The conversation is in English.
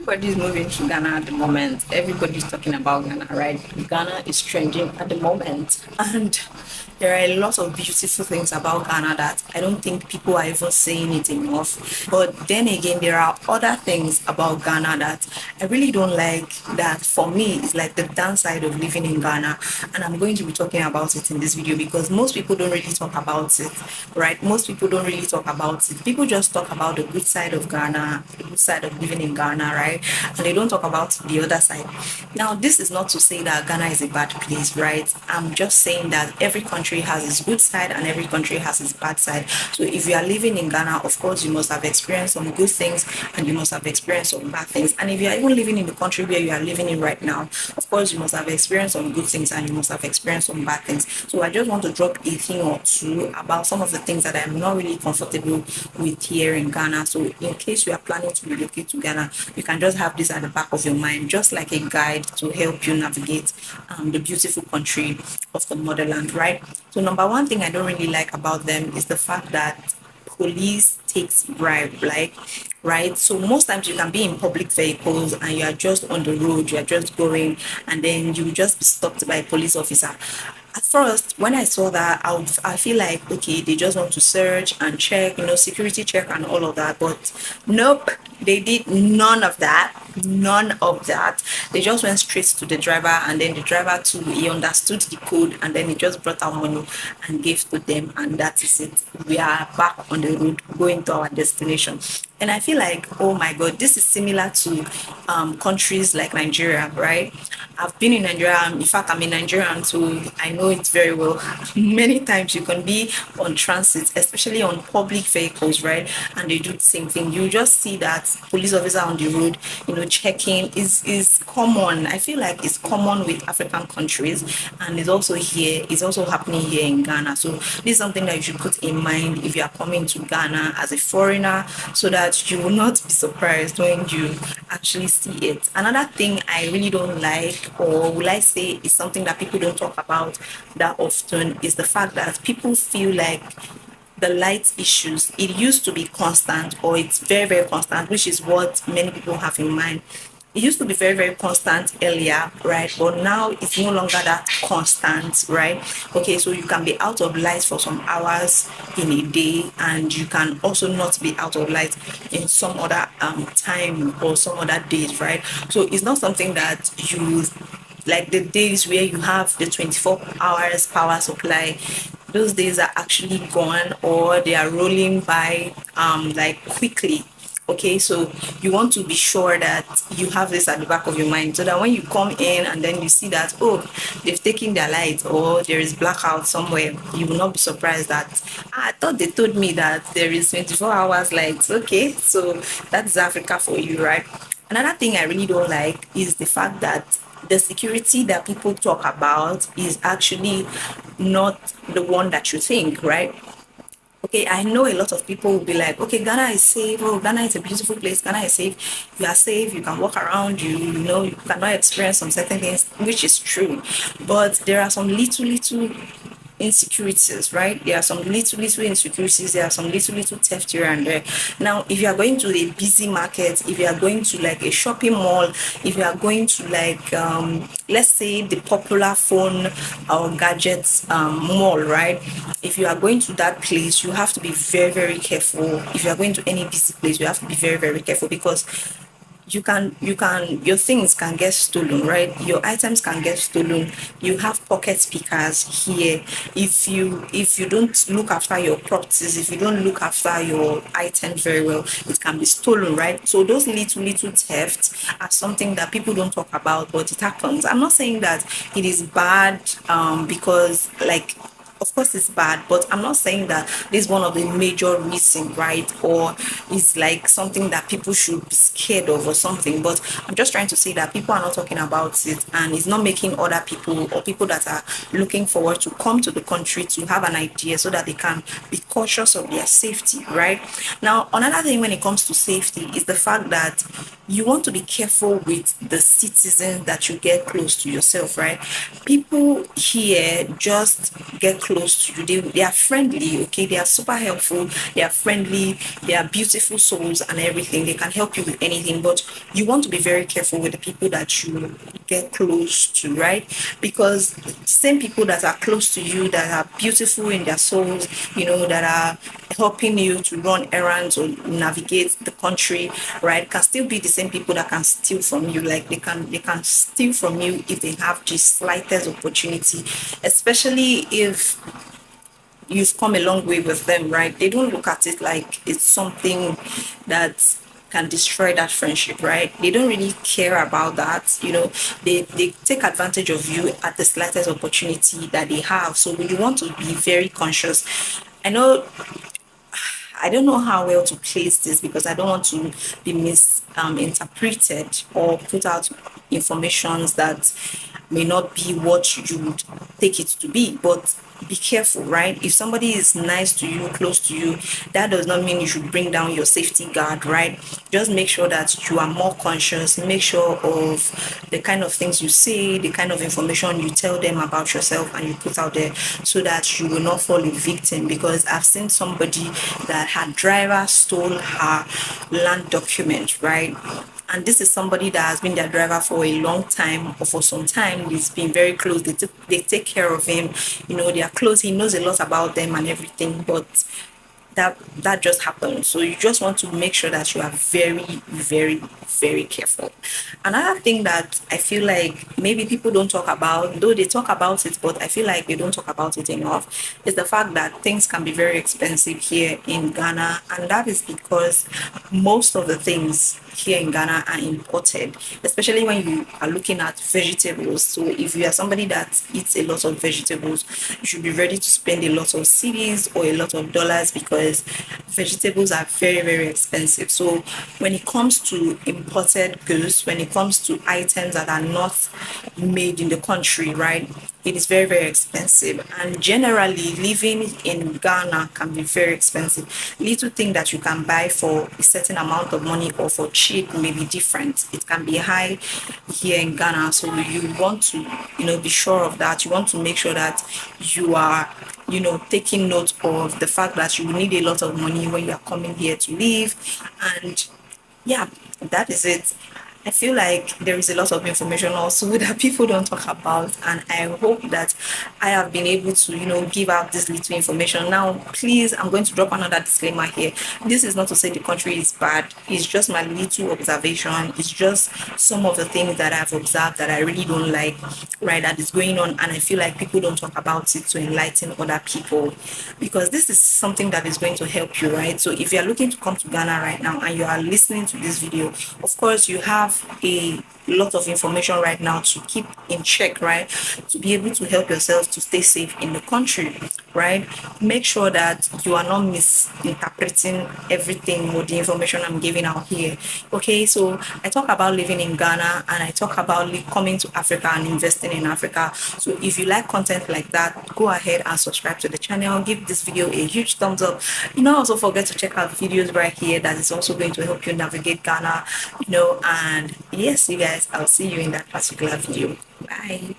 Everybody's moving to Ghana at the moment. Everybody's talking about Ghana, right? Ghana is trending at the moment. And there are a lot of beautiful things about Ghana that I don't think people are even saying it enough. But then again, there are other things about Ghana that I really don't like, that for me is like the downside of living in Ghana. And I'm going to be talking about it in this video because most people don't really talk about it, right? Most people don't really talk about it. People just talk about the good side of Ghana, the good side of living in Ghana, right? And they don't talk about the other side. Now, this is not to say that Ghana is a bad place, right? I'm just saying that every country has its good side and every country has its bad side. So if you are living in Ghana, of course, you must have experienced some good things and you must have experienced some bad things. And if you are even living in the country where you are living in right now, of course, you must have experienced some good things and you must have experienced some bad things. So I just want to drop a thing or two about some of the things that I'm not really comfortable with here in Ghana. So in case you are planning to relocate to Ghana, you can just have this at the back of your mind, just like a guide to help you navigate the beautiful country of the motherland, right? So number one thing I don't really like about them is the fact that police takes bribe, like, right? So most times you can be in public vehicles and you are just on the road, you are just going, and then you will just be stopped by a police officer. At first, when I saw that, I feel like, okay, they just want to search and check, security check and all of that. But nope, they did none of that. None of that. They just went straight to the driver, and then the driver too, he understood the code, and then he just brought out money and gave to them, and that is it. We are back on the road going to our destination. And I feel like, oh my God, this is similar to countries like Nigeria, right? I've been in Nigeria. In fact, I'm in Nigerian, so I know it very well. Many times you can be on transit, especially on public vehicles, right? And they do the same thing. You just see that police officer on the road, checking is common. I feel like it's common with African countries, and it's also here. It's also happening here in Ghana. So this is something that you should put in mind if you are coming to Ghana as a foreigner, so that you will not be surprised when you actually see it. Another thing I really don't like, or will I say is something that people don't talk about that often, is the fact that people feel like the light issues, it used to be constant, or it's very, very constant, which is what many people have in mind. It used to be very, very constant earlier, right? But now it's no longer that constant, right? Okay, so you can be out of light for some hours in a day, and you can also not be out of light in some other time or some other days, right? So it's not something that you, like the days where you have the 24 hours power supply, those days are actually gone, or they are rolling by like quickly. Okay, so you want to be sure that you have this at the back of your mind, so that when you come in and then you see that, oh, they've taken their light, or there is blackout somewhere, you will not be surprised that, I thought they told me that there is 24 hours light. Okay, so that's Africa for you, right? Another thing I really don't like is the fact that the security that people talk about is actually not the one that you think, right? Okay, I know a lot of people will be like, okay, Ghana is safe. Oh, Ghana is a beautiful place. Ghana is safe. You are safe. You can walk around. You cannot experience some certain things, which is true. But there are some little insecurities, right? There are some little insecurities. There are some little theft here and there. Now, if you are going to a busy market, if you are going to like a shopping mall, if you are going to like let's say the popular phone or gadgets mall, right? If you are going to that place, you have to be very, very careful. If you are going to any busy place, you have to be very, very careful, because your things can get stolen, right? Your items can get stolen. You have pocket pickers here. If you don't look after your properties, if you don't look after your items very well, it can be stolen, right? So those little thefts are something that people don't talk about, but it happens. I'm not saying that it is bad, because like, of course it's bad, but I'm not saying that this is one of the major reasons, right? Or it's like something that people should be scared of or something. But I'm just trying to say that people are not talking about it, and it's not making other people, or people that are looking forward to come to the country, to have an idea so that they can be cautious of their safety, right? Now, another thing when it comes to safety is the fact that you want to be careful with the citizens that you get close to yourself, right? People here just get close close to you. They are friendly, okay? They are super helpful, they are friendly, they are beautiful souls and everything. They can help you with anything, but you want to be very careful with the people that you get close to, right? Because same people that are close to you, that are beautiful in their souls, that are helping you to run errands or navigate the country, right, can still be the same people that can steal from you. Like they can steal from you if they have the slightest opportunity, especially if you've come a long way with them, right? They don't look at it like it's something that can destroy that friendship, right? They don't really care about that. They take advantage of you at the slightest opportunity that they have. So you want to be very conscious. I know I don't know how well to place this because I don't want to be misinterpreted or put out informations that may not be what you would take it to be. But be careful, right? If somebody is nice to you, close to you, that does not mean you should bring down your safety guard, right? Just make sure that you are more conscious, make sure of the kind of things you say, the kind of information you tell them about yourself and you put out there, so that you will not fall a victim. Because I've seen somebody that her driver stole her land document, right? And this is somebody that has been their driver for a long time, or for some time. He's been very close. They take care of him. They are close. He knows a lot about them and everything. But that just happened. So you just want to make sure that you are very, very, very careful. Another thing that I feel like maybe people don't talk about, though they talk about it, but I feel like they don't talk about it enough, is the fact that things can be very expensive here in Ghana. And that is because most of the things here in Ghana are imported, especially when you are looking at vegetables. So if you are somebody that eats a lot of vegetables, you should be ready to spend a lot of cedis or a lot of dollars, because vegetables are very, very expensive. So when it comes to imported goods, when it comes to items that are not made in the country, right, it is very, very expensive. And generally, living in Ghana can be very expensive. Little thing that you can buy for a certain amount of money or for cheap may be different. It can be high here in Ghana. So you want to, be sure of that. You want to make sure that you are, taking note of the fact that you need a lot of money when you are coming here to live. And yeah, that is it. I feel like there is a lot of information also that people don't talk about, and I hope that I have been able to, give out this little information. Now, please, I'm going to drop another disclaimer here. This is not to say the country is bad. It's just my little observation. It's just some of the things that I've observed that I really don't like, right, that is going on, and I feel like people don't talk about it to enlighten other people, because this is something that is going to help you, right? So if you're looking to come to Ghana right now and you are listening to this video, of course, you have a lot of information right now to keep in check, right, to be able to help yourself to stay safe in the country, right? Make sure that you are not misinterpreting everything or the information I'm giving out here. Okay, so I talk about living in Ghana, and I talk about coming to Africa and investing in Africa. So if you like content like that, go ahead and subscribe to the channel, give this video a huge thumbs up. Also forget to check out videos right here that is also going to help you navigate Ghana. And yes, you guys, I'll see you in that particular video. Bye.